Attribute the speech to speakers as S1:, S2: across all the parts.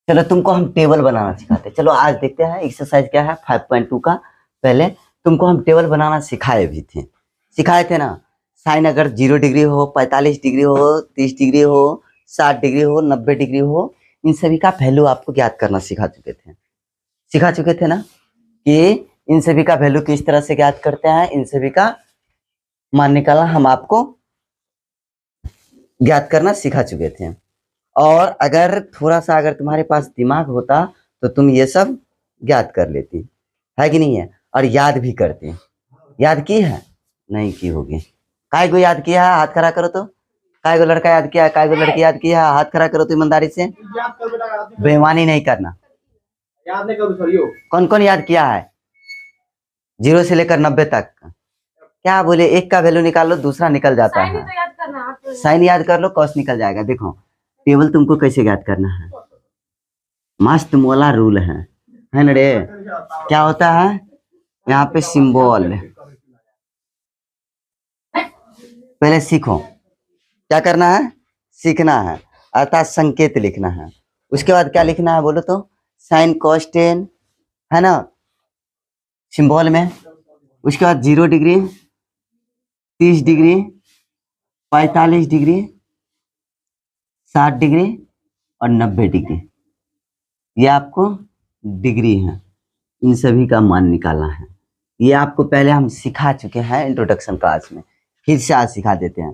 S1: चलो तुमको हम टेबल बनाना सिखाते हैं। चलो आज देखते हैं एक्सरसाइज क्या है 5.2 का। पहले तुमको हम टेबल बनाना सिखाए थे ना। साइन अगर 0 डिग्री हो, 45 डिग्री हो, 30 डिग्री हो, 60 डिग्री हो, 90 डिग्री हो, इन सभी का वैल्यू आपको ज्ञात करना सिखा चुके थे ना कि इन सभी का वैल्यू किस तरह से ज्ञात करते हैं, इन सभी का मान निकालना हम आपको ज्ञात करना सिखा चुके थे। और अगर थोड़ा सा अगर तुम्हारे पास दिमाग होता तो तुम ये सब ज्ञात कर लेती, है कि नहीं है, और याद भी करती। याद की है? नहीं की होगी। काय को याद किया है? हाथ खड़ा करो तो। काय को लड़का याद किया है, काय को लड़की याद किया है? हाथ खड़ा करो तो ईमानदारी से, बेईमानी नहीं करना। याद नहीं करो। कौन कौन याद किया है 0 से लेकर 90 तक? क्या बोले, एक का वैल्यू निकाल लो, दूसरा निकल जाता है। साइन याद कर लो, कॉस निकल जाएगा। देखो टेबल तुमको कैसे ज्ञात करना है, मस्त मोला रूल है ना रे। क्या होता है यहाँ पे सिंबल, पहले सीखो क्या करना है, सीखना है, अर्थात संकेत लिखना है। उसके बाद क्या लिखना है बोलो तो, साइन कॉस टेन, है ना, सिंबल में। उसके बाद 0 डिग्री, 30 डिग्री, 45 डिग्री, 60 डिग्री और 90 डिग्री, ये आपको डिग्री है। इन सभी का मान निकालना है। ये आपको पहले हम सिखा चुके हैं इंट्रोडक्शन क्लास में, फिर से आज सिखा देते हैं।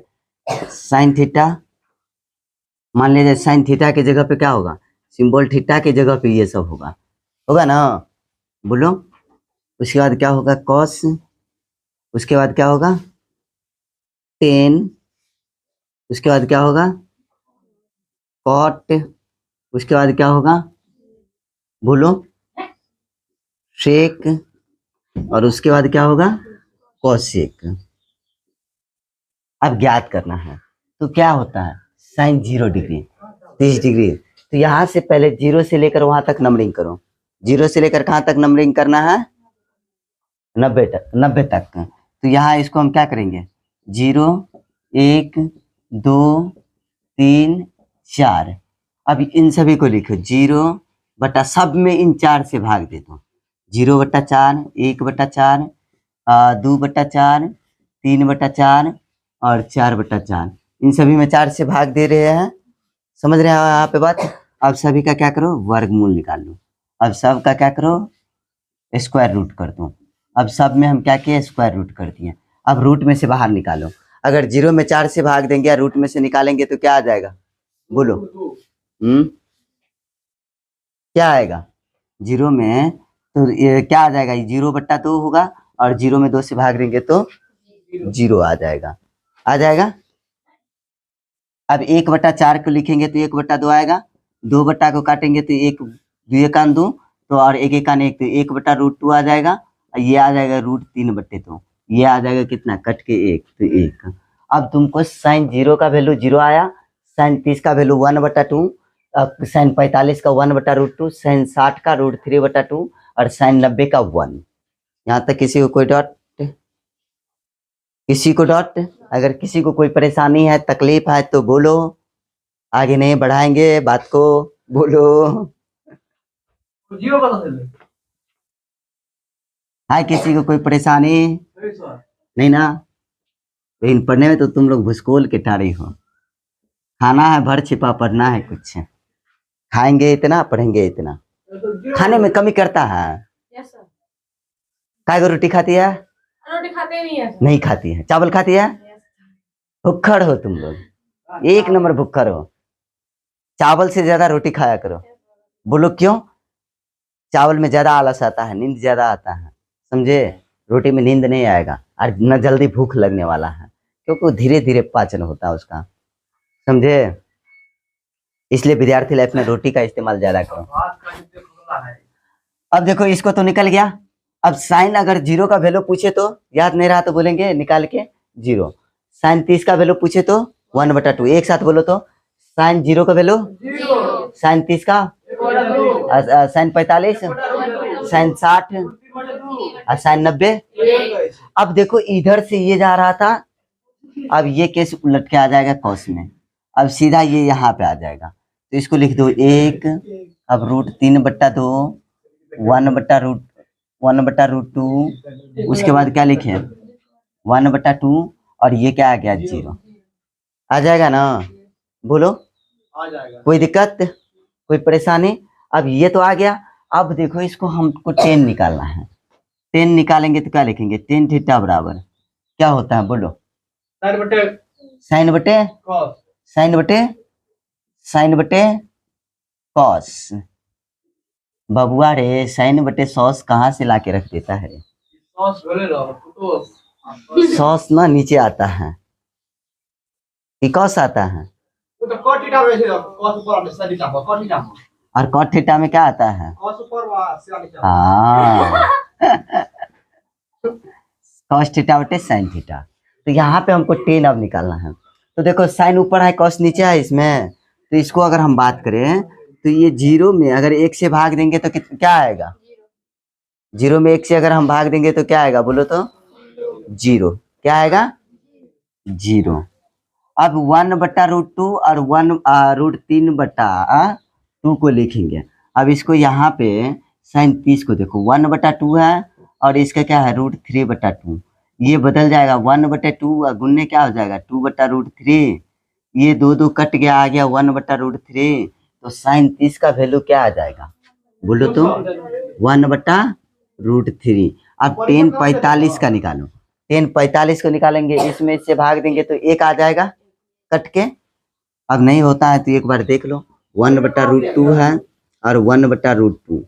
S1: साइन थीटा, मान लीजिए साइन थीटा की जगह पे क्या होगा, सिंबल थीटा की जगह पे ये सब होगा ना, बोलो। उसके बाद क्या होगा, कॉस। उसके बाद क्या होगा, टेन। उसके बाद क्या होगा, कॉट। उसके बाद क्या होगा, बोलो, सेक। और उसके बाद क्या होगा, कोसेक। अब ज्ञात करना है तो क्या होता है, साइन 0 डिग्री, 30 डिग्री, तो यहां से पहले 0 से लेकर वहां तक नंबरिंग करो। 0 से लेकर कहां तक नंबरिंग करना है, 90 तक। तो यहाँ इसको हम क्या करेंगे, 0, 1, 2, 3, 4। अब इन सभी को लिखो, 0 बटा, सब में इन 4 से भाग दे दो। 0 बटा 4, 1 बटा 4, 2 बटा 4, 3 बटा 4 और 4 बटा 4। इन सभी में 4 से भाग दे रहे हैं। समझ रहे हैं यहाँ पे बात। अब सभी का क्या करो, वर्गमूल निकाल लो। अब सब का क्या करो, स्क्वायर रूट कर दो। अब सब में हम क्या किए, स्क्वायर रूट कर दिए। अब रूट में से बाहर निकालो। अगर 0 में 4 से भाग देंगे या रूट में से निकालेंगे तो क्या आ जाएगा, बोलो। क्या आएगा 0 में, तो ये क्या आ जाएगा, 0 बट्टा 2 होगा, और 0 में 2 से भाग देंगे तो 0 आ जाएगा। अब 1 बट्टा 4 को लिखेंगे तो 1 बट्टा 2 आएगा। 2 बट्टा को काटेंगे तो 1 2 एकान 2, तो और 1 एकान 1, तो 1 बट्टा √2 आ जाएगा। ये आ जाएगा √3 बट्टे 2, ये आ जाएगा कितना, कट के 1, तो 1। अब तुमको साइन 0 का वैल्यू 0 आया, साइन 30 का वैल्यू 1/2, साइन 45 का 1/√2, साइन 60 का √3/2 और साइन 90 का 1। यहाँ तक किसी को कोई डॉट, किसी को डॉट? अगर किसी को कोई परेशानी है, तकलीफ है तो बोलो, आगे नहीं बढ़ाएंगे बात को, बोलो। है किसी को कोई परेशानी? नहीं ना, लेकिन पढ़ने में तो तुम लोग भूसकोल के टाड़ी हो। खाना है भर छिपा, पढ़ना है कुछ। खाएंगे इतना, पढ़ेंगे इतना। खाने में कमी करता है। काय को रोटी खाती है? रोटी खाते नहीं खाती है। चावल खाती है? भुक्खड़ हो तुम लोग, 1 नंबर भुक्खड़ हो। चावल से ज्यादा रोटी खाया करो। बोलो क्यों? चावल में ज्यादा आलस आता है, नींद ज्यादा आता है, समझे। रोटी में नींद नहीं आएगा और न जल्दी भूख लगने वाला है, क्योंकि धीरे धीरे पाचन होता है उसका, समझे। इसलिए विद्यार्थी लाइफ में रोटी का इस्तेमाल ज्यादा करो। अब देखो इसको तो निकल गया। अब साइन अगर 0 का वैल्यू पूछे तो, याद नहीं रहा तो बोलेंगे निकाल के 0। साइन 30 का वैल्यू पूछे तो 1/2। एक साथ बोलो तो, साइन 0 का वैल्यू 0, साइन 30 का, साइन 45, साइन 60 और साइन 90। अब देखो इधर से ये जा रहा था, अब ये केस उलट के आ जाएगा कॉस में। अब सीधा ये यहाँ पे आ जाएगा, तो इसको लिख दो 1 अब √3/2 1/√2 उसके बाद क्या लिखे 1/2 और ये क्या आ गया 0 आ जाएगा ना बोलो
S2: आ जाएगा।
S1: कोई दिक्कत कोई परेशानी अब ये तो आ गया अब देखो इसको हमको 10 निकालना है 10 निकालेंगे तो क्या लिखेंगे tan थीटा बराबर क्या होता है बोलो
S2: साइन बटे
S1: साइन बटे कॉस बबुआ रे साइन बटे सॉस कहाँ से लाके रख देता है सॉस ना नीचे आता है कि कॉस आता है और कॉट थीटा में क्या आता है हाँ कॉस थीटा बटे साइन थीटा तो यहाँ पे हमको 10 अब निकालना है तो देखो साइन ऊपर है कॉस नीचे है इसमें तो इसको अगर हम बात करें तो ये 0 में अगर 1 से भाग देंगे तो क्या आएगा 0 में 1 से अगर हम भाग देंगे तो क्या आएगा बोलो तो 0 क्या आएगा 0 अब 1/√2 और 1√3/2 को लिखेंगे अब इसको यहाँ पे साइन 30 को देखो 1/2 है और इसका क्या है √3/2 ये बदल जाएगा 1/2 और गुन्ने क्या हो जाएगा 2/√3 ये दो कट गया आ गया 1/√3 तो साइन 30 का वैल्यू क्या आ जाएगा बोलो तो 1/√3 अब 10 45 का निकालो 10 45 को निकालेंगे इसमें से भाग देंगे तो 1 आ जाएगा कट के अब नहीं होता है तो एक बार देख लो 1/√2 है और 1/√2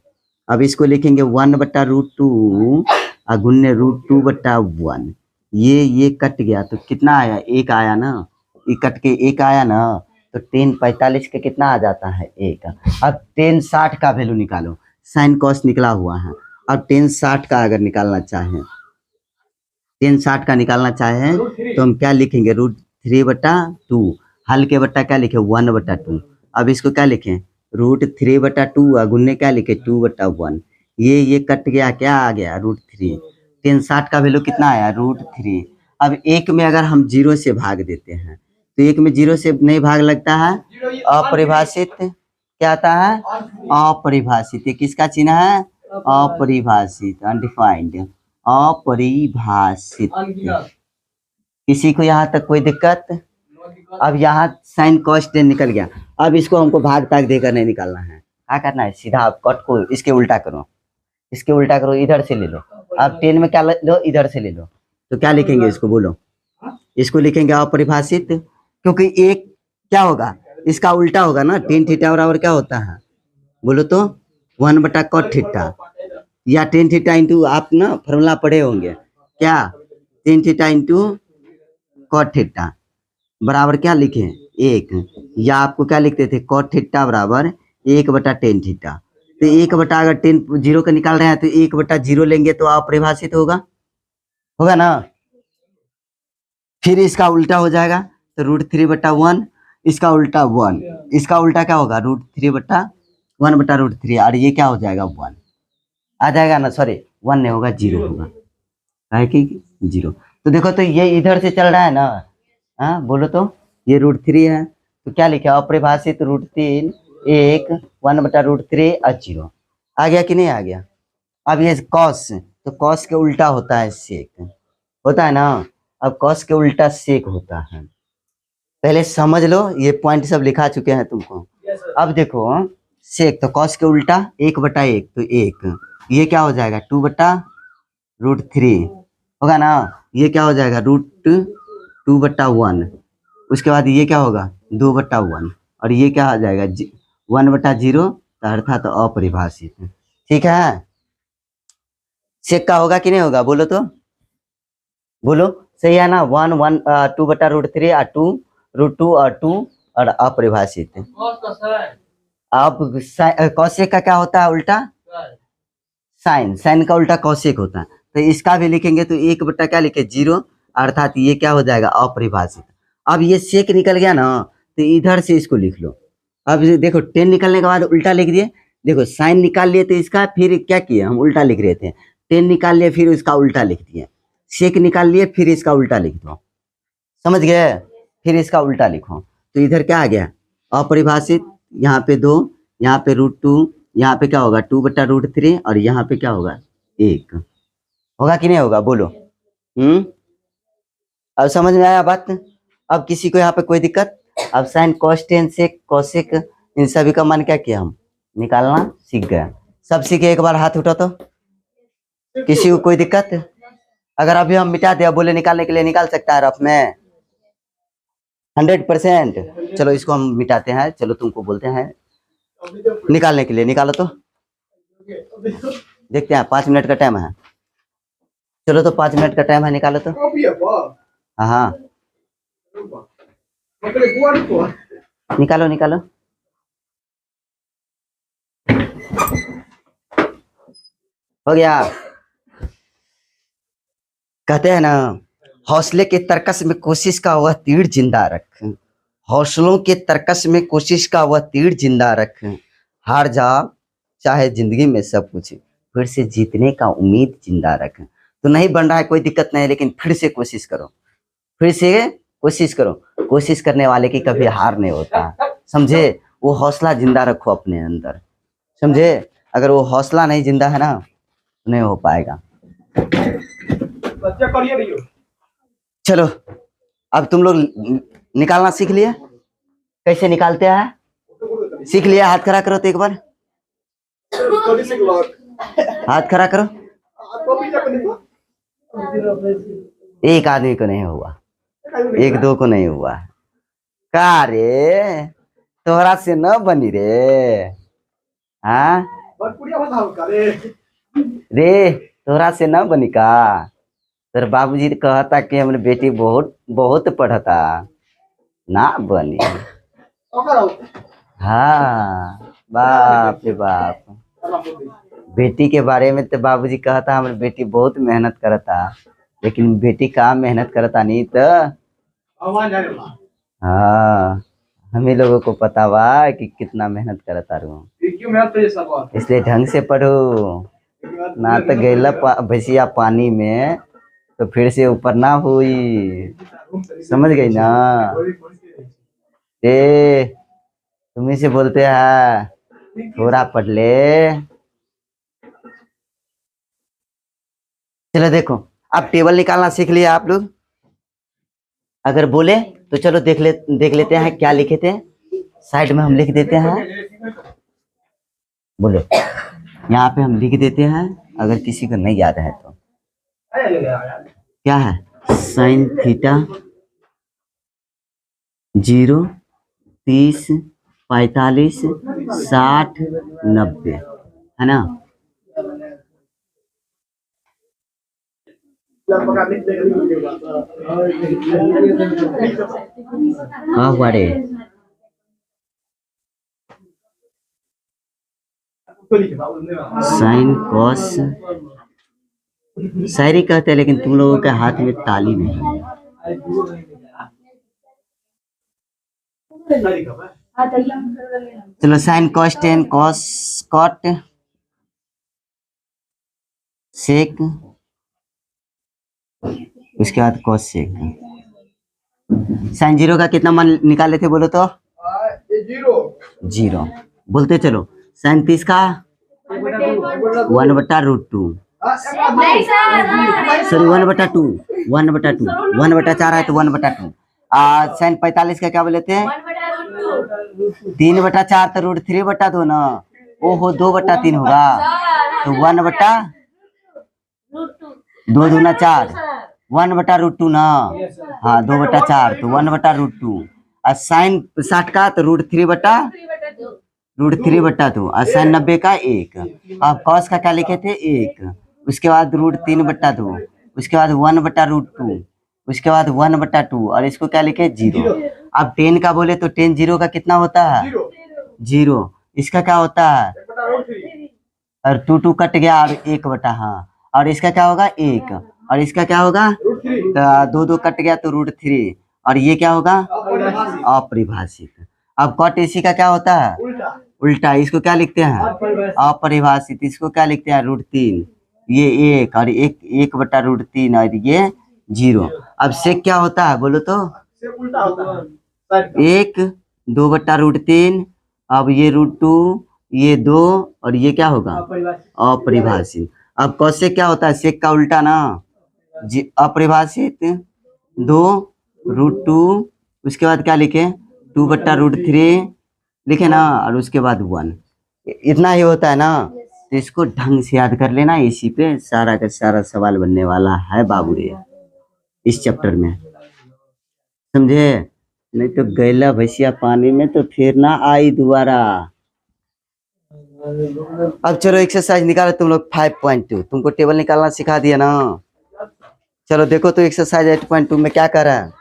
S1: अब इसको लिखेंगे 1/√2 और गुन्ने √2/1 ये कट गया तो कितना आया 1 आया ना ये कट के 1 आया ना तो 10 45 के कितना आ जाता है 1 अब 10 60 का वैल्यू निकालो साइन कॉस निकला हुआ है अब 10 60 का अगर निकालना चाहें 10 60 का निकालना चाहें तो हम क्या लिखेंगे √3/2 हल के बट्टा क्या लिखे 1/2 अब इसको क्या लिखें √3/2 और गुन्ने क्या लिखे 2/1 ये कट गया क्या आ गया √3 10 60 का वैल्यू कितना आया √3 अब 1 में अगर हम 0 से भाग देते हैं तो 1 में 0 से नहीं भाग लगता है अपरिभाषित क्या आता है अपरिभाषित ये किसका चिन्ह है अपरिभाषित अनडिफाइंड अपरिभाषित किसी को यहाँ तक कोई दिक्कत अब यहाँ साइन कॉस 10 निकल गया अब इसको हमको भाग ताग देकर नहीं निकालना है क्या करना है सीधा आप कट को इसके उल्टा करो इधर से ले लो अब 10 में क्या लो इधर से ले लो तो क्या लिखेंगे इसको बोलो इसको लिखेंगे अपरिभाषित क्योंकि एक क्या होगा इसका उल्टा होगा ना tan थीटा बराबर क्या होता है बोलो तो 1/cot थीटा या tan थीटा इंटू आप ना फॉर्मूला पढ़े होंगे क्या tan theta into cot theta बराबर क्या लिखे 1 या आपको क्या लिखते थे cot थीटा बराबर 1/tan थीटा तो 1 अगर 10 0 का निकाल रहे हैं तो 1/0 लेंगे तो अपरिभाषित होगा ना फिर इसका उल्टा हो जाएगा तो √3/1 इसका उल्टा 1 इसका उल्टा क्या होगा √3/1/√3 और ये क्या हो जाएगा 1 आ जाएगा ना सॉरी 1 नहीं होगा 0 होगा है कि 0 तो देखो तो ये इधर से चल रहा है ना हाँ बोलो तो ये √3 है तो क्या लिखे अपरिभाषित √3 1 1/√3 और 0 आ गया कि नहीं आ गया अब ये कॉस तो कॉस के उल्टा होता है सेक होता है ना अब कॉस के उल्टा सेक होता है पहले समझ लो ये पॉइंट सब लिखा चुके हैं तुमको अब देखो सेक तो कॉस के उल्टा 1/1 तो 1 ये क्या हो जाएगा 2/√3 होगा ना ये क्या हो जाएगा √2/1 उसके बाद ये क्या होगा 2/1 और ये क्या हो जाएगा 1/0 अर्थात अपरिभाषित ठीक है सेक का होगा कि नहीं होगा बोलो तो बोलो सही है ना 2/√3 और 2 और 2 और अपरिभाषित अब कौशिक का क्या होता है उल्टा साइन का उल्टा कौशिक होता है तो इसका भी लिखेंगे तो 1 क्या लिखे 0 अर्थात ये क्या हो जाएगा अपरिभाषित अब ये सेक निकल गया ना तो इधर से इसको लिख लो अब देखो 10 निकलने के बाद उल्टा लिख दिए देखो साइन निकाल लिए तो इसका फिर क्या किए हम उल्टा लिख रहे थे 10 निकाल लिए फिर इसका उल्टा लिख दिए सेक निकाल लिए फिर इसका उल्टा लिख दो समझ गए फिर इसका उल्टा लिखो तो इधर क्या आ गया अपरिभाषित यहाँ पे 2 यहाँ पे √2, यहाँ पे क्या होगा 2/√3 और यहाँ पे क्या होगा 1 होगा कि नहीं होगा बोलो। अब समझ में आया बात। अब किसी को यहाँ पे कोई दिक्कत। अब sine cos ten sec cosec इन सभी का मान क्या किया हम निकालना सीख गया। सब सीखे एक बार हाथ उठा तो किसी को कोई दिक्कत। अगर अभी हम मिटा दिया बोले निकालने के लिए निकाल सकता है रफ में 100%। चलो इसको हम मिटाते हैं। चलो तुमको बोलते हैं निकालने के लिए निकालो तो देखते हैं 5 मिनट का टाइम है। चलो तो 5 मिनट का टाइम है निकालो तो। हाँ निकालो निकालो। हो गया। कहते हैं ना हौसले के तरकस में कोशिश का वह तीर जिंदा रख। हौसलों के तरकस में कोशिश का वह तीर जिंदा रख। हार जा चाहे जिंदगी में सब कुछ फिर से जीतने का उम्मीद जिंदा रख। तो नहीं बन रहा है कोई दिक्कत नहीं, लेकिन फिर से कोशिश करो। फिर से कोशिश करो। कोशिश करने वाले की कभी हार नहीं होता, समझे। वो हौसला जिंदा रखो अपने अंदर, समझे। अगर वो हौसला नहीं जिंदा है ना नहीं हो पाएगा। चलो अब तुम लोग निकालना सीख लिए। कैसे निकालते हैं सीख लिया। हाथ खड़ा करो तो एक बार हाथ खड़ा करो। एक आदमी को नहीं हुआ, एक दो को नहीं हुआ। का रे तोहरा से न बनी रे। हाँ रे तोहरा से न बनी का। तेरे बाबूजी कहता कि हमने बेटी बहुत बहुत पढ़ता ना बनी। हाँ बाप रे बाप। बेटी के बारे में तो बाबूजी कहता हमारी बेटी बहुत मेहनत करता, लेकिन बेटी का मेहनत करता नहीं तो। हाँ हमें लोगों को पता हुआ कि कितना मेहनत करता रहूं, इसलिए ढंग से पढ़ो। ना तो गैला भैसिया पानी में तो फिर से ऊपर ना हुई, समझ गई ना। ए तुम्ही से बोलते हैं थोड़ा पढ़ ले। चलो देखो अब टेबल निकालना सीख लिया आप लोग। अगर बोले तो चलो देख लेते हैं क्या लिखे थे। साइड में हम लिख देते हैं। बोलो यहाँ पे हम लिख देते हैं अगर किसी को नहीं याद है तो। क्या है साइन थीटा 0 30 45 60 90 है ना। हाँ बड़े साइन कॉस शायरी कहते हैं, लेकिन तुम लोगों के हाथ में ताली नहीं है। चलो sine cos tan cos cot sec उसके बाद कॉस सेक। साइन 0 का कितना मान निकाले थे बोलो तो 0 बोलते चलो। साइन 30 का 1/√2 सॉरी 1/2 1/2 1/4 है तो 1/2। साइन 45 का क्या बोले थे 3/4 तो √3/2 ना। ओहो 2/3 होगा तो 1/2 दूना 4 1/√2 ना। हाँ 2/4 तो 1/√2। और साइन 60 का तो √3/2 और साइन 90 का 1। अब कॉस का क्या लिखे थे 1, उसके बाद √3/2, उसके बाद 1/√2, उसके बाद 1/2 और इसको क्या लिखे 0। अब 10 का बोले तो 10 0 का कितना होता है 0। इसका क्या होता है और 2 कट गया और 1/, हाँ और इसका क्या होगा 1 और इसका क्या होगा 2 कट गया तो √3 और ये क्या होगा अपरिभाषित। अब कॉट इसी का क्या होता है उल्टा, इसको क्या लिखते हैं अपरिभाषित। इसको क्या लिखते हैं √3, ये 1 और 1/√3 और ये 0। अब सेक क्या होता है बोलो तो 1 2/√3। अब ये √2 ये 2 और ये क्या होगा
S2: अपरिभाषित
S1: अपरिभाषित। अब कौन से क्या होता है सेक का उल्टा ना अपरिभाषित 2 √2 उसके बाद क्या लिखे 2/√3 लिखे ना और उसके बाद 1 इतना ही होता है ना। तो इसको ढंग से याद कर लेना इसी पे सारा का सारा सवाल बनने वाला है बाबू रे इस चैप्टर में समझे। नहीं तो गैला भैंसिया पानी में तो फिर ना आई दोबारा। अब चलो एक्सरसाइज निकालो तुम लोग 5.2 तुमको टेबल निकालना सिखा दिया ना। चलो देखो तो एक्सरसाइज 8.2 में क्या कर रहा है।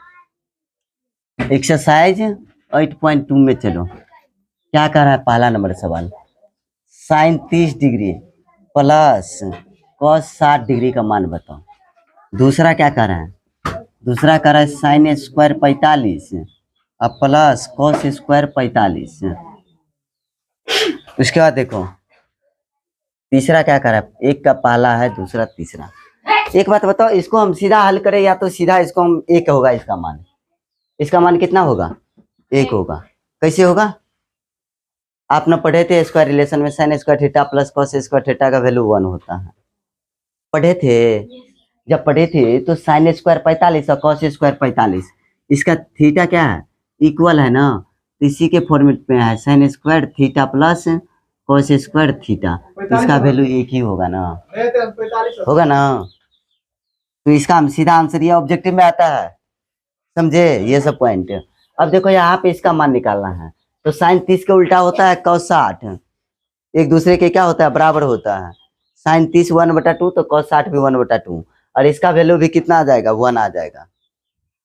S1: एक्सरसाइज 8.2 में चलो क्या कर रहा है पहला नंबर सवाल sine 30 degree plus cos 60 degree का मान बताओ। दूसरा क्या कर रहा है दूसरा कर रहा है साइन स्क्वायर 45 और प्लस कॉस स्क्वायर 45। उसके बाद देखो तीसरा क्या कर रहा है एक का पहला है दूसरा तीसरा। एक बात बताओ इसको हम सीधा हल करें या तो सीधा इसको हम एक होगा इसका मान कितना होगा 1 होगा। कैसे होगा आप ना पढ़े थे स्क्वायर रिलेशन में sine square theta plus cos square theta का वैल्यू 1 होता है पढ़े थे। जब पढ़े थे तो साइन स्क्वायर 45 और कॉस स्क्वायर 45 इसका थीटा क्या है इक्वल है ना। तो इसी के फॉर्मेट में है sine square theta plus cos square theta इसका वैल्यू 1 ही होगा ना होगा ना। तो इसका हम सीधा आंसर ये ऑब्जेक्टिव में आता है समझे ये सब पॉइंट। अब देखो यहाँ पे इसका मान निकालना है तो साइन 30 के उल्टा होता है कॉस 60 एक दूसरे के क्या होता है बराबर होता है। साइन 30 1/2 तो कॉस 60 भी 1/2 और इसका वैल्यू भी कितना आ जाएगा 1 आ जाएगा।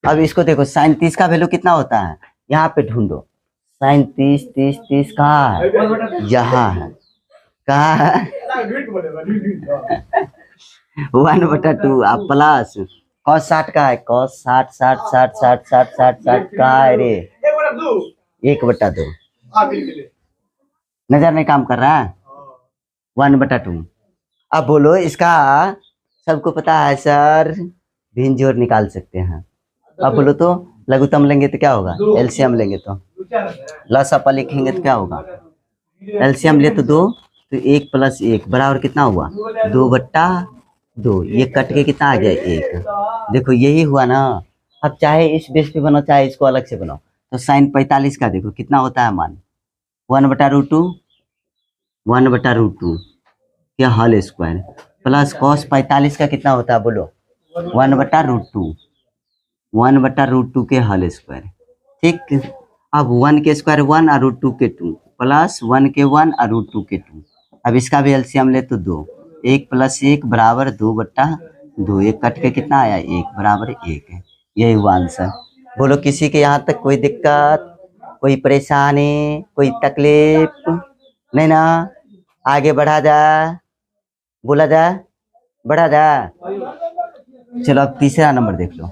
S1: अब इसको देखो साइन 30 का वैल्यू कितना होता है यहाँ पे ढूंढो साइन 30 कहाँ है यहाँ है कहाँ है 1/2 आप प्लस कॉस 60 का है कॉस 60 कहाँ है रे 1/2 नजर नहीं काम कर रहा है 1/2। अब बोलो इसका सबको पता है सर भिन्न जोड़ निकाल सकते हैं। अब बोलो तो लघुत्तम लेंगे तो क्या होगा एलसीएम लेंगे तो लसापा लिखेंगे तो क्या होगा एलसीएम ले तो 2 तो 1 + 1 बराबर कितना हुआ 2/2 ये कट के कितना आ गया 1 देखो यही हुआ ना। अब चाहे इस बेस पे बनाओ चाहे इसको अलग से बनाओ तो साइन 45 का देखो कितना होता है मान 1/√2 1/√2 क्या होल स्क्वायर प्लस कॉस 45 का कितना होता है बोलो 1/√2 1/√2 के होल स्क्वायर ठीक। अब 1 के स्क्वायर 1 और √2 के 2 प्लस 1 के 1 और √2 के 2। अब इसका भी एलसीएम ले तो 2 1 + 1 बराबर 2/2 एक कट के कितना आया 1 बराबर 1 है यही हुआ आंसर। बोलो किसी के यहाँ तक कोई दिक्कत कोई परेशानी कोई तकलीफ नहीं ना आगे बढ़ा जाए बोला जाए बढ़ा जाए। चलो अब तीसरा नंबर देख लो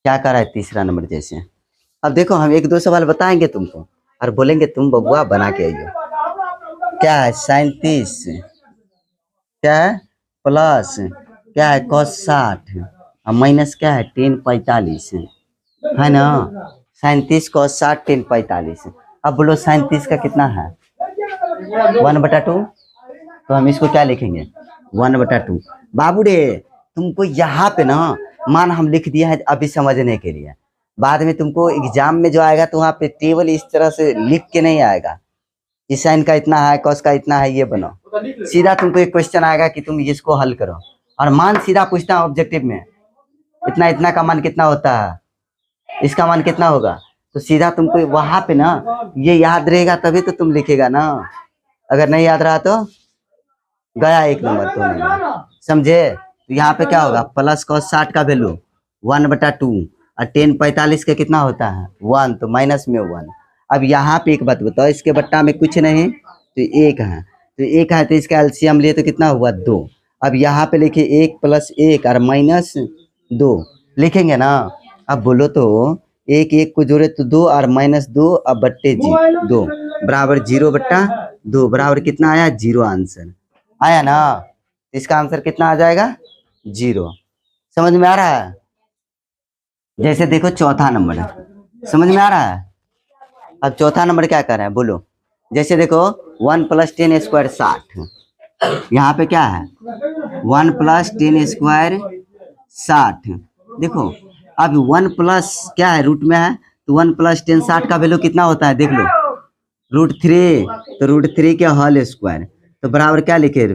S1: क्या कर रहा है तीसरा नंबर जैसे। अब देखो हम 1-2 सवाल बताएंगे तुमको और बोलेंगे तुम बबुआ बना के आइए। क्या है साइन 30 क्या है प्लस क्या है कॉस 60 और माइनस क्या है टेन 45 है ना। Sine 30 cos 60 tan 45। अब बोलो साइन 30 का कितना है 1/2 तो हम इसको क्या लिखेंगे 1/2। बाबू रे तुमको यहाँ पे ना मान हम लिख दिया है अभी समझने के लिए बाद में तुमको एग्जाम में जो आएगा तो वहाँ पे टेबल इस तरह से लिख के नहीं आएगा कि साइन का इतना है कॉस का इतना है ये बनाओ सीधा तुमको एक क्वेश्चन आएगा कि तुम इसको हल करो और मान सीधा पूछता है ऑब्जेक्टिव में इतना का मान कितना होता है इसका मान कितना होगा तो सीधा तुमको वहां पे ना ये याद रहेगा तभी तो तुम लिखेगा ना। अगर नहीं याद रहा तो गया 1 नंबर तो समझे। तो यहाँ पे क्या होगा प्लस कॉस 60 का वैल्यू 1/2 और टेन 45 का कितना होता है 1 तो माइनस में 1। अब यहाँ पे एक बात बताओ इसके बट्टा में कुछ नहीं तो 1 है तो 1 है तो इसका एलसीएम लिए तो कितना हुआ 2। अब यहाँ पे लिखिए 1 + 1 और -2 लिखेंगे ना। अब बोलो तो 1 को जोड़े तो 2 और -2 अब बट्टे 2 बराबर 0/2 बराबर कितना आया 0 आंसर आया ना। इसका आंसर कितना आ जाएगा 0। समझ में आ रहा है। जैसे देखो चौथा नंबर समझ में आ रहा है। अब चौथा नंबर क्या कर रहा है बोलो जैसे देखो 1 प्लस 10 स्क्वायर 60। यहाँ पे क्या है 1 प्लस 10 स्क्वायर 60। देखो अब 1 प्लस क्या है रूट में है, तो 1 प्लस 10 60 का वैल्यू कितना होता है देख लो, √3। तो √3 के होल स्क्वायर, तो बराबर क्या लिखे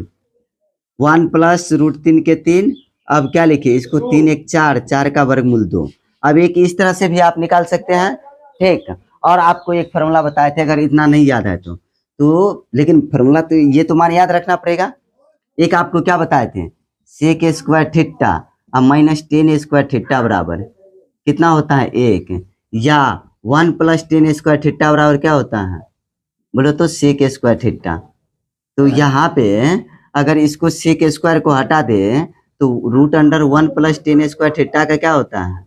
S1: 1 प्लस √3 के 3। अब क्या लिखे इसको 3 1 4, 4 का वर्गमूल 2। अब एक इस तरह से भी आप निकाल सकते हैं, ठीक। और आपको एक फार्मूला बताए थे, अगर इतना नहीं याद है तो लेकिन फार्मूला तो ये तुम्हारे याद रखना पड़ेगा। एक आपको क्या बताए थे, सेक स्क्वायर थीटा और माइनस 10 स्क्वायर थीटा बराबर कितना होता है 1, या 1 प्लस 10 स्क्वायर थीटा बराबर क्या होता है बोलो तो सेक स्क्वायर थीटा। तो यहाँ पे अगर इसको सेक स्क्वायर को हटा दे तो √1 प्लस 10 स्क्वायर थीटा का क्या होता है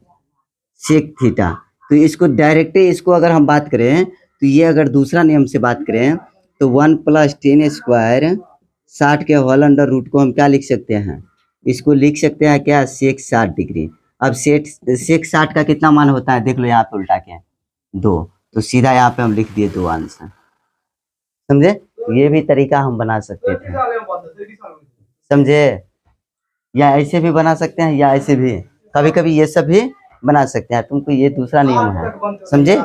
S1: सेक थीटा। तो इसको डायरेक्टली इसको अगर हम बात करें तो ये अगर दूसरा नियम से बात करें तो 1 प्लस 10 स्क्वायर 60 के होल अंडर रूट को हम क्या लिख सकते हैं, इसको लिख सकते हैं क्या सेक 60 डिग्री। अब सेक 60 का कितना मान होता है देख लो यहाँ पे उल्टा के 2, तो सीधा यहाँ पे हम लिख दिए 2 आंसर। समझे, ये भी तरीका हम बना सकते थे, समझे, या ऐसे भी बना सकते हैं या ऐसे भी, कभी कभी ये सब भी बना सकते हैं। तुमको ये दूसरा नियम है, समझे,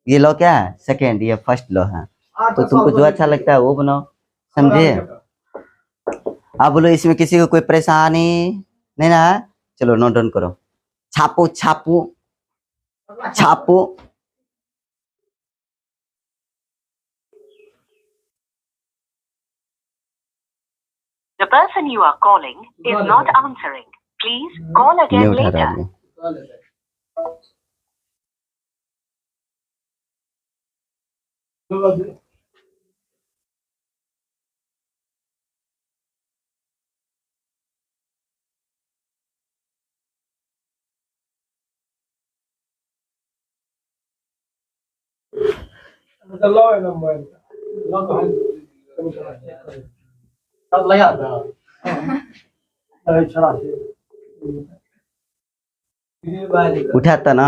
S1: ये लॉ क्या है सेकेंड, ये फर्स्ट लॉ है। तो तुमको जो अच्छा लगता है वो बनाओ, समझे। आप बोलो इसमें किसी को कोई परेशानी नहीं ना है, चलो नोट डाउन करो, छापो छापो छापो।
S3: The person you are calling is not answering. Please call
S1: नहीं
S3: again
S1: उठा रहा
S3: later.
S1: आदमी। उठाता ना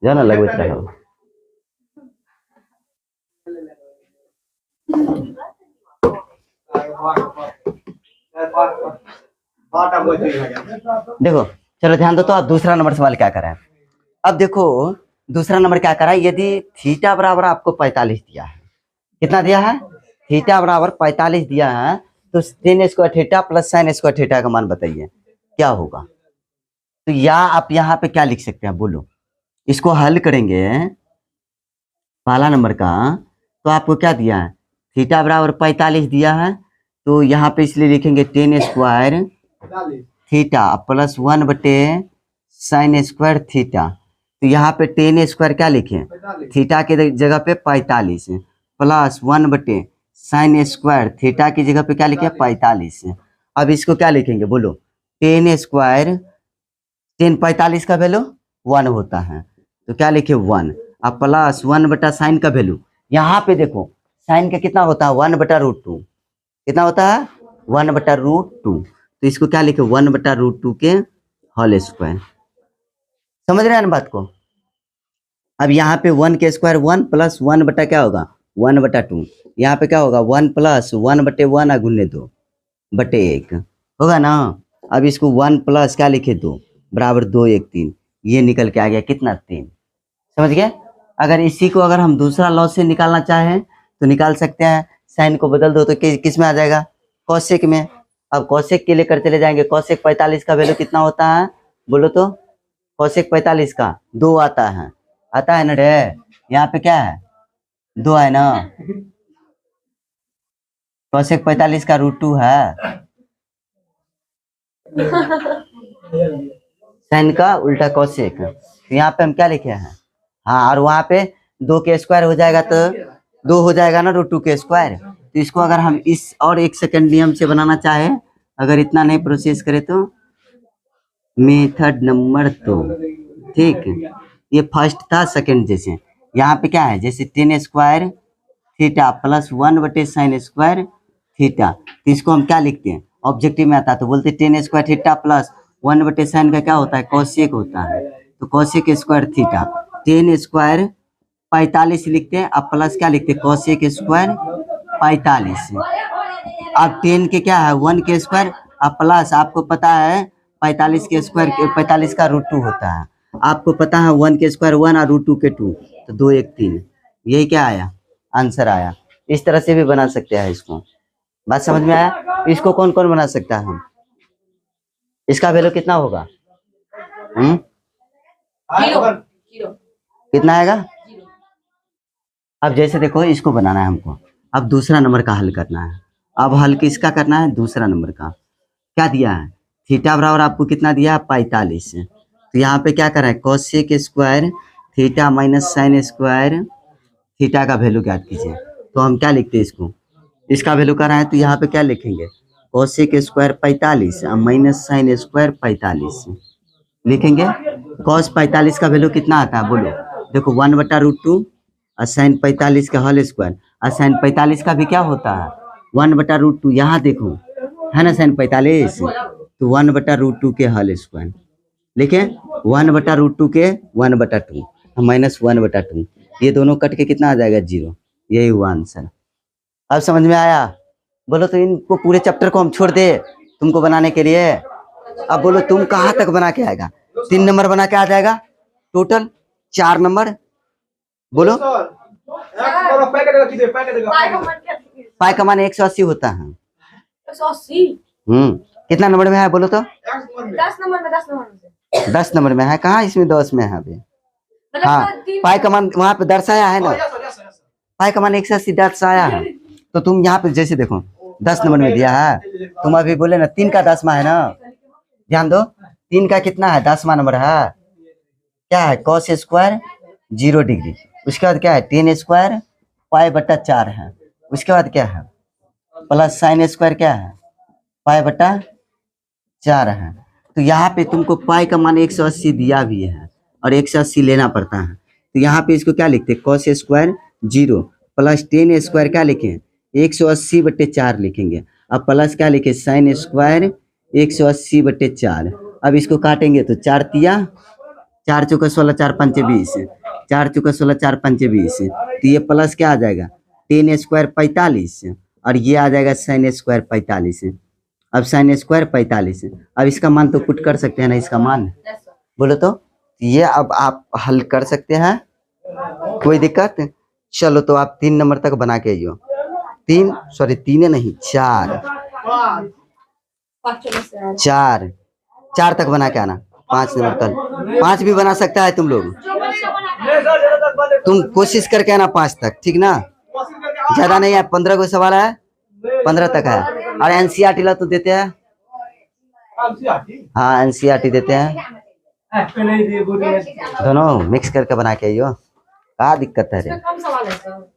S1: जो ना लगबैत रहो। देखो चलो ध्यान दो, तो आप दूसरा नंबर सवाल क्या करें। अब देखो दूसरा नंबर क्या करा, यदि थीटा बराबर आपको 45 दिया है, कितना दिया है थीटा बराबर 45 दिया है, तो sin square theta plus sin square theta का मान बताइए क्या होगा। तो या आप यहाँ पे क्या लिख सकते हैं बोलो, इसको हल करेंगे पहला नंबर का, तो आपको क्या दिया है थीटा बराबर 45 दिया है, तो यहाँ पे इसलिए लिखेंगे 10 स्क्वायर थीटा प्लस 1 बटे sin स्क्वायर थीटा। तो यहाँ पे 10 स्क्वायर क्या लिखे थीटा के जगह पे 45 प्लस 1 बटे sin स्क्वायर थीटा की जगह पे क्या लिखे 45। अब इसको क्या लिखेंगे बोलो 10 स्क्वायर 10 45 का वैल्यू 1 होता है, तो क्या लिखे 1 अब प्लस 1 बटा साइन का वैल्यू, यहाँ पे देखो साइन का कितना होता है 1/√2, कितना होता है 1/√2, तो इसको क्या लिखे 1/√2 के होल स्क्वायर। समझ रहे हैं ना बात को। अब यहाँ पे 1 के स्क्वायर 1 प्लस 1 बटा क्या होगा 1/2, यहाँ पे क्या होगा 1 प्लस 1/1 गुने 2 बटे 1 होगा ना। अब इसको 1 प्लस क्या लिखे 2 बराबर 2 1 3, ये निकल के आ गया कितना 3। समझ गए। अगर इसी को अगर हम दूसरा लॉ से निकालना चाहें तो निकाल सकते हैं, साइन को बदल दो तो किस में आ जाएगा कौशिक में। अब कौशिक के लिए कर चले जाएंगे, कौशिक 45 का वैल्यू कितना होता है बोलो तो, कौशिक 45 का 2 आता है ना रे, यहाँ पे क्या है 2 है ना, कौशिक 45 का √2 है, साइन का उल्टा कौशिक। तो यहाँ पे हम क्या लिखे हैं हाँ, और वहाँ पे 2 के स्क्वायर हो जाएगा तो 2 हो जाएगा ना √2 के स्क्वायर। तो इसको अगर हम इस और एक सेकंड नियम से बनाना चाहे, अगर इतना नहीं प्रोसेस करे तो मेथड नंबर 2, ठीक। ये फर्स्ट था सेकंड, जैसे यहाँ पे क्या है जैसे 10 स्क्वायर थीटा प्लस 1 बटे साइन स्क्वायर थीटा, तो इसको हम क्या लिखते हैं ऑब्जेक्टिव में आता है तो बोलते 10 स्क्वायर थीटा प्लस 1 बटे साइन का क्या होता है कौशिक होता है, तो कौशिक स्क्वायर थीटा 10 स्क्वायर 45 लिखते हैं, अब प्लस क्या लिखते हैं, cosec स्क्वायर 45। अब 10 के क्या है 1 के स्क्वायर, अब प्लस आपको पता है 45 के स्क्वायर 45 का रूट 2 होता है, आपको पता है 1 के स्क्वायर 1 और रूट 2 के 2, तो 2 1 3, यही क्या आया आंसर आया। इस तरह से भी बना सकते हैं इसको, बात समझ में आया। इसको कौन कौन बना सकता है, इसका वैल्यू कितना होगा, कितना आएगा। अब जैसे देखो इसको बनाना है हमको, अब दूसरा नंबर का हल करना है। अब हल किसका करना है, दूसरा नंबर का। क्या दिया है, थीटा बराबर आपको कितना दिया 45, तो यहाँ पे क्या कर रहा है cosec square theta minus sine square theta का वैल्यू ज्ञात कीजिए। तो हम क्या लिखते हैं इसको, इसका वैल्यू कर रहे हैं तो यहाँ पे क्या लिखेंगे cosec square 45 minus sine square 45 लिखेंगे। कॉस 45 का वैल्यू कितना आता है बोलो, देखो 1/√2 और साइन 45 का होल स्क्वायर, और साइन 45 का भी क्या होता है 1/√2, यहाँ देखो है ना साइन 45, तो 1/√2 के होल स्क्वायर लिखे, 1/√2 के 1/2 माइनस 1/2, ये दोनों कट के कितना आ जाएगा 0, यही हुआ आंसर। अब समझ में आया, बोलो तो इनको पूरे चैप्टर को हम छोड़ दे तुमको बनाने के लिए। अब बोलो तुम कहाँ तक बना के आएगा, 3 नंबर बना के आ जाएगा, टोटल 4 नंबर। बोलो पाई का मान 180 होता है।
S4: 180
S1: कितना नंबर में है बोलो तो,
S4: 10 नंबर में
S1: 10 नंबर में है, कहाँ इसमें 10 में है अभी।
S4: मतलब
S1: हाँ
S4: तीन-
S1: पाई का मान वहां पे दर्शाया है ना, पाई का मान 180 दर्शाया है, तो तुम यहाँ पे जैसे देखो 10 नंबर में दिया है, तुम अभी बोले ना 3 का 10वां है ना, ध्यान दो 3 का कितना है 10वां नंबर है, क्या है कॉस स्क्वायर 0 डिग्री, उसके बाद क्या है टेन स्क्वायर पाई/4 है, उसके बाद क्या है प्लस साइन स्क्वायर क्या है पाई/4 है। तो यहाँ पे तुमको पाई का मान 180 दिया भी है और 180 लेना पड़ता है, तो यहाँ पे इसको क्या लिखते हैं cos square 0 plus ten square क्या लिखें 180/4 लिखेंगे, अब प्लस क्या लिखे साइन स्क्वायर 180/4। अब इसको काटेंगे तो 4 तिया 4 चौका 16 4 पंचे 20, 4 चौका 16 4 पंचे 20, तो ये प्लस क्या आ जाएगा टेन स्क्वायर 45 और ये आ जाएगा साइन स्क्वायर 45। अब साइन स्क्वायर 45, अब इसका मान तो पुट कर सकते हैं ना, इसका मान बोलो तो ये अब आप हल कर सकते हैं, कोई दिक्कत। चलो तो आप 3 नंबर तक बना के आइयो, 3 नहीं 4 तक बना के आना, 5 नंबर कल 5 भी बना सकता है तुम लोग, तुम कोशिश करके आना 5 तक, ठीक ना, ज्यादा नहीं है, 15 को सवाल है 15 तक है। और एनसीईआरटी ला तो देते हैं, हाँ एनसीईआरटी देते हैं, दोनों मिक्स करके बना के आइयो, क्या दिक्कत है रे,
S4: कम सवाल है सर,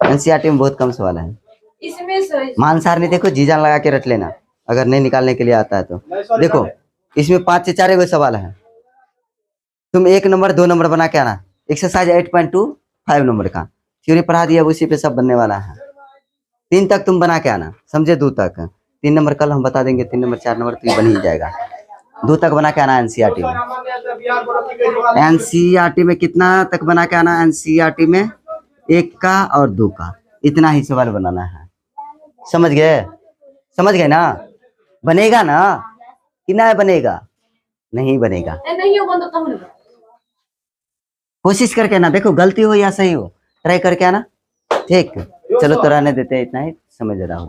S1: एनसीईआरटी में बहुत कम सवाल है।
S4: इसमें से
S1: मानसार नहीं देखो जीजान लगा के रट लेना, अगर नहीं निकालने के लिए आता है तो देखो इसमें 5 से 4 गो सवाल है, तुम 1 नंबर 2 नंबर बना के आना। एक्सरसाइज 8.2 5 नंबर का थ्योरी पढ़ा दिया, उसी पे सब बनने वाला है। 3 तक तुम बना के आना, समझे, 2 तक 3 नंबर कल हम बता देंगे, 3 नंबर 4 नंबर तो ये बन ही जाएगा। 2 तक बना के आना एनसीईआरटी में, एनसीईआरटी में कितना तक बना के आना, एनसीईआरटी में 1 का और 2 का इतना ही सवाल बनाना है, समझ गए ना, बनेगा ना कि ना बनेगा, नहीं बनेगा,
S4: नहीं हो बंद तो नहीं,
S1: कोशिश करके ना, देखो गलती हो या सही हो ट्राई करके आना, ठीक। चलो तो रहने देते हैं, इतना ही समझ रहा हूँ।